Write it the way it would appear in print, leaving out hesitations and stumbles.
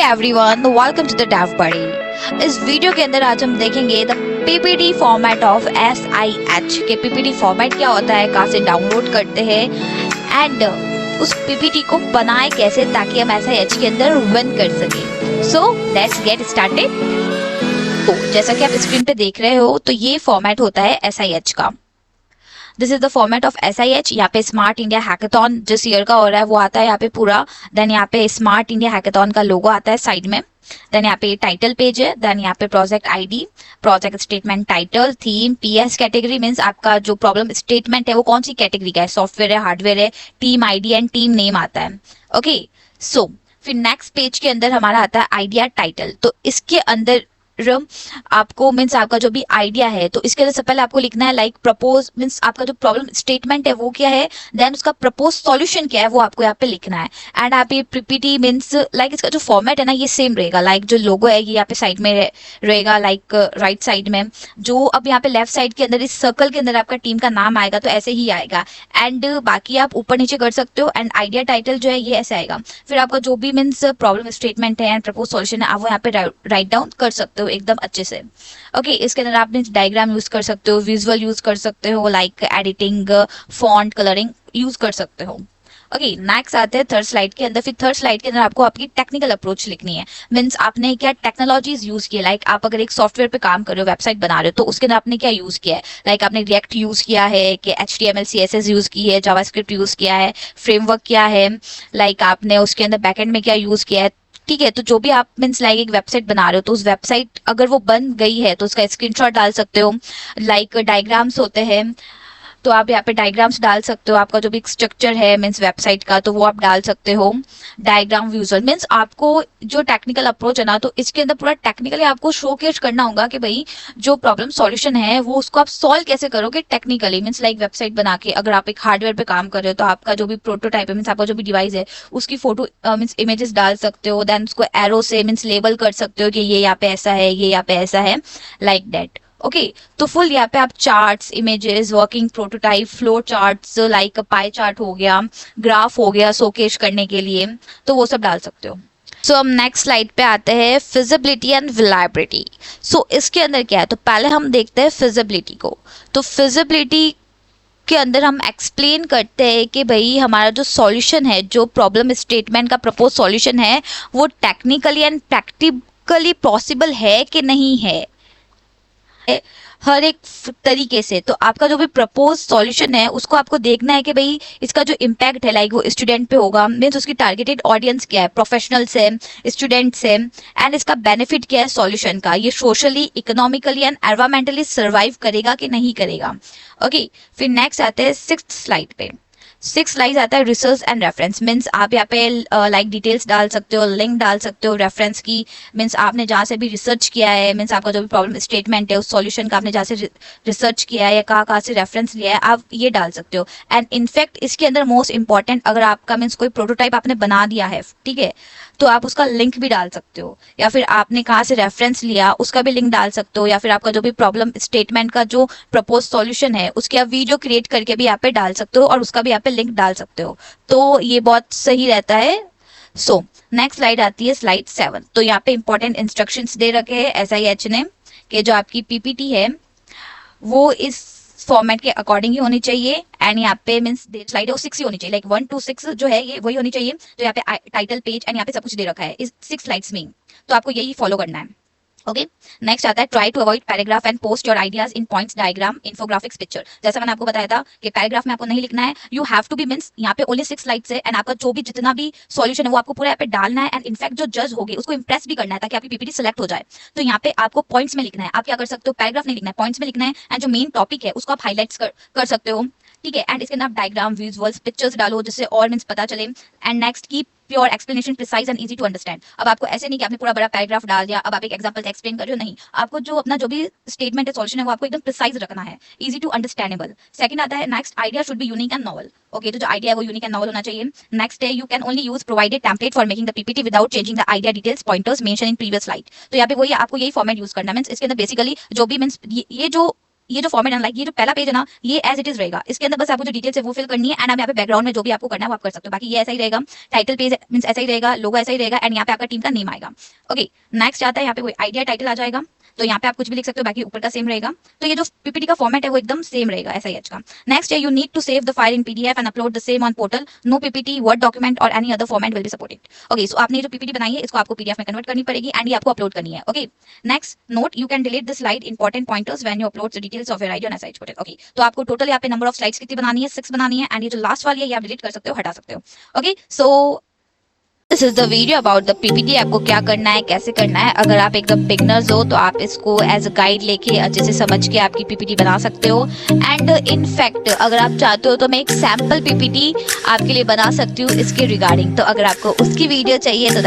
Everyone, welcome to the Dev Buddy. इस video के अंदर आज हम देखेंगे the PPT format of SIH के पीपीटी फॉर्मेट क्या होता है, कहाँ से डाउनलोड करते हैं एंड उस पीपीटी को बनाए कैसे ताकि हम SIH के अंदर विन कर सके। So let's get started. तो जैसा कि आप स्क्रीन पे देख रहे हो तो ये फॉर्मेट होता है SIH का। This is the format of SIH। यहाँ पे स्मार्ट इंडिया हैकाथॉन जिस ईयर का हो रहा है वो आता है यहाँ पे पूरा। देन यहाँ पे स्मार्ट इंडिया हैकाथॉन का लोगो आता है साइड में। देन यहाँ पे टाइटल पेज है। देन यहाँ पे project ID, project statement title, theme, PS category means आपका जो प्रॉब्लम स्टेटमेंट है वो कौन सी कैटेगरी का है, सॉफ्टवेयर है, हार्डवेयर है, team ID and team name आता है। ओके सो फिर नेक्स्ट पेज के अंदर हमारा आता है आइडिया टाइटल। तो इसके अंदर आपको मीन्स आपका जो भी आइडिया है तो इसके अंदर सबसे पहले आपको लिखना है लाइक प्रपोज मीन्स आपका जो प्रॉब्लम स्टेटमेंट है वो क्या है, देन उसका प्रपोज सॉल्यूशन क्या है वो आपको यहाँ पे लिखना है। एंड आप ये पीपीटी मीन्स लाइक इसका जो फॉर्मेट है ना ये सेम रहेगा। लाइक जो लोगो है ये यहाँ पे साइड में रहेगा, लाइक राइट साइड में। जो अब यहाँ पे लेफ्ट साइड के अंदर इस सर्कल के अंदर आपका टीम का नाम आएगा तो ऐसे ही आएगा। एंड बाकी आप ऊपर नीचे कर सकते हो। एंड आइडिया टाइटल जो है ये ऐसे आएगा। फिर आपका जो भी मीन्स प्रॉब्लम स्टेटमेंट है एंड प्रपोज सॉल्यूशन है आप वो यहाँ पे राइट डाउन कर सकते हो एकदम अच्छे से। ओके इसके अंदर आप डायग्राम यूज कर सकते हो, विजुअल यूज कर सकते हो, like editing, font colouring use कर सकते हो। ओके नेक्स्ट आते हैं थर्ड स्लाइड के अंदर। फिर थर्ड स्लाइड के अंदर आपको आपकी टेक्निकल अप्रोच लिखनी है। मीन्स आपने क्या टेक्नोलॉजीज यूज की है। लाइक आप अगर एक सॉफ्टवेयर पे काम कर रहे हो, वेबसाइट बना रहे हो तो उसके अंदर आपने क्या यूज किया है। लाइक आपने रिएक्ट यूज किया है कि HTML CSS यूज की है, जावास्क्रिप्ट यूज किया है, फ्रेमवर्क क्या है, लाइक आपने उसके अंदर बैकएंड में क्या यूज किया है। ठीक है, तो जो भी आप मीन्स लाइक एक वेबसाइट बना रहे हो तो उस वेबसाइट अगर वो बन गई है तो उसका स्क्रीनशॉट डाल सकते हो। लाइक डायग्राम्स होते हैं तो आप यहाँ पे डायग्राम्स डाल सकते हो। आपका जो भी स्ट्रक्चर है मीन्स वेबसाइट का तो वो आप डाल सकते हो। डायग्राम विजुअल मीन्स आपको जो टेक्निकल अप्रोच है ना तो इसके अंदर पूरा टेक्निकली आपको शोकेस करना होगा कि भाई जो प्रॉब्लम सॉल्यूशन है वो उसको आप सॉल्व कैसे करोगे टेक्निकली। मीन्स लाइक वेबसाइट बना के अगर आप एक हार्डवेयर पे काम कर रहे हो तो आपका जो भी प्रोटोटाइप है मीन्स आपका जो भी डिवाइस है उसकी फोटो मीन्स इमेजेस डाल सकते हो। देन उसको एरो से मीन्स लेबल कर सकते हो कि ये यहाँ पे ऐसा है, ये यहाँ पे ऐसा है, लाइक दैट। ओके तो फुल यहाँ पे आप charts, images, working prototype, flow charts, like pie chart हो गया, ग्राफ हो गया शोकेस करने के लिए, तो वो सब डाल सकते हो। सो हम नेक्स्ट स्लाइड पे आते हैं फिजिबिलिटी एंड विलायबिलिटी। सो इसके अंदर क्या है तो पहले हम देखते हैं फिजिबिलिटी को। तो फिजिबिलिटी के अंदर हम एक्सप्लेन करते हैं कि भाई हमारा जो सॉल्यूशन है, जो प्रॉब्लम स्टेटमेंट का प्रपोज सॉल्यूशन है वो टेक्निकली एंड प्रैक्टिकली पॉसिबल है कि नहीं है हर एक तरीके से। तो आपका जो भी प्रपोज सॉल्यूशन है उसको आपको देखना है कि भाई इसका जो इम्पैक्ट है लाइक वो स्टूडेंट पे होगा, मीन्स उसकी टारगेटेड ऑडियंस क्या है, प्रोफेशनल्स है, स्टूडेंट्स है, एंड इसका बेनिफिट क्या है सॉल्यूशन का, ये socially, economically and environmentally survive करेगा कि नहीं करेगा। ओके फिर नेक्स्ट आते हैं सिक्स्थ स्लाइड पे। सिक्स स्लाइड आता है रिसर्च एंड रेफरेंस। मीन्स आप यहाँ पे लाइक डिटेल्स डाल सकते हो, लिंक डाल सकते हो रेफरेंस की। मीन्स आपने जहाँ से भी रिसर्च किया है, मीन्स आपका जो भी प्रॉब्लम स्टेटमेंट है उस सॉल्यूशन का आपने जहाँ से रिसर्च किया है या कहाँ से रेफरेंस लिया है आप ये डाल सकते हो। एंड इनफैक्ट इसके अंदर मोस्ट इंपॉर्टेंट अगर आपका मीन्स कोई प्रोटोटाइप आपने बना दिया है, ठीक है, तो आप उसका लिंक भी डाल सकते हो, या फिर आपने कहाँ से रेफरेंस लिया उसका भी लिंक डाल सकते हो, या फिर आपका जो भी प्रॉब्लम स्टेटमेंट का जो प्रपोज सॉल्यूशन है उसके आप वीडियो क्रिएट करके भी यहाँ पे डाल सकते हो और उसका भी यहाँ पे लिंक डाल सकते हो। तो ये बहुत सही रहता है। सो नेक्स्ट स्लाइड आती है स्लाइड 7। तो यहाँ पे इंपॉर्टेंट इंस्ट्रक्शंस दे रखे हैं SIH ने कि जो आपकी पीपीटी है वो इस फॉर्मेट के अकॉर्डिंग ही होनी चाहिए। एंड यहाँ पे मीन्स स्लाइड है वो 6 ही होनी चाहिए, लाइक 1 to 6 जो है ये वही होनी चाहिए। तो यहाँ पे टाइटल पेज एंड यहाँ पे सब कुछ दे रखा है इस 6 स्लाइड्स में, तो आपको यही फॉलो करना है। ओके नेक्स्ट आता है try to avoid paragraph and post your ideas in points, diagram, infographics, picture. जैसा मैंने आपको बताया था कि पैराग्राफ में आपको नहीं लिखना है, you have to be means यहाँ पे ओनली 6 स्लाइड्स है एंड आपका जो भी जितना भी सॉल्यूशन है वो आपको पूरा यहाँ पे डालना है। एंड इनफैक्ट जो जज होगी उसको इंप्रेस भी करना है ताकि आपकी पीपीटी सिलेक्ट हो जाए। तो यहाँ पे आपको पॉइंट्स में लिखना है। आप क्या कर सकते हो, पैराग्राफ नहीं लिखना है, पॉइंट्स में लिखना है एंड जो मेन टॉपिक है उसको आप हाईलाइट्स कर सकते हो। ठीक है, एंड इसके अंदर आप डायग्राम, विजुअल्स, पिक्चर्स डालो जिससे और मीन्स पता चले। एंड नेक्स्ट की pure explanation, precise and easy to understand. अब आपको ऐसे नहीं कि आपने पूरा बड़ा पैराग्राफ डाल दिया, अब आप एक एग्जांपल से एक्सप्लेन कर रहे हो, नहीं, आपको जो अपना जो भी स्टेटमेंट है, सॉल्यूशन है वो आपको एकदम प्रिसाइज रखना है, इजी टू अंडरस्टैंडेबल। सेकंड आता है next, idea should be unique and novel. Okay तो जो आइडिया है वो यूनिक एंड नॉवल होना चाहिए। नेक्स्ट है you can only use provided template for making the PPT without changing the idea details, pointers mention in previous slide. तो यहाँ पे वही आपको यही फॉर्मेट यूज करना। मीन्स इसके अंदर बेसिकली जो भी मीन्स ये जो ये जो फॉर्मेट अनलाइक ये जो पहला पेज है ना, ये एज इट इज रहेगा, इसके अंदर बस आपको जो डिटेल्स है वो फिल करनी है एंड आप यहाँ पे बैकग्राउंड में जो भी आपको करना है वो आप कर सकते हो। बाकी ये ऐसा ही रहेगा, टाइटल पेज मींस ऐसा ही रहेगा, लोगो ऐसा ही रहेगा एंड यहाँ पे आपका टीम का नेम आएगा। ओके, नेक्स्ट आता है यहाँ पे कोई आइडिया टाइटल आ जाएगा, तो यहाँ पे आप कुछ भी लिख सकते हो, बाकी ऊपर का सेम रहेगा। तो ये जो पीपीटी का फॉर्मेट है वो एकदम सेम रहेगा SIH का। नेक्स्ट है you need to save the file in PDF and upload the same on portal, no PPT word document और any other format will be supported. Okay, so आपने जो PPT बनाई है इसको आपको PDF में कन्वर्ट करनी पड़ेगी एंड ये आपको अपलोड करनी है। Okay, next note you can delete the slide important pointers when you upload the details of your idea on SIH portal. Okay, तो आपको टोटल यहाँ पे नंबर ऑफ स्लाइड्स कितनी बनानी है, 6 बनानी है एंड ये जो लास्ट वाली है ये आप डिलीट कर सकते हो, हटा सकते हो। Okay, so this is the video about the PPT, आपको क्या करना है, कैसे करना है। अगर आप एकदम बिगनर्स हो तो आप इसको एज अ गाइड लेके अच्छे से समझ के आपकी PPT बना सकते हो एंड इनफैक्ट अगर आप चाहते हो तो मैं एक सैम्पल PPT आपके लिए बना सकती हूँ इसके रिगार्डिंग। तो अगर आपको उसकी वीडियो चाहिए तो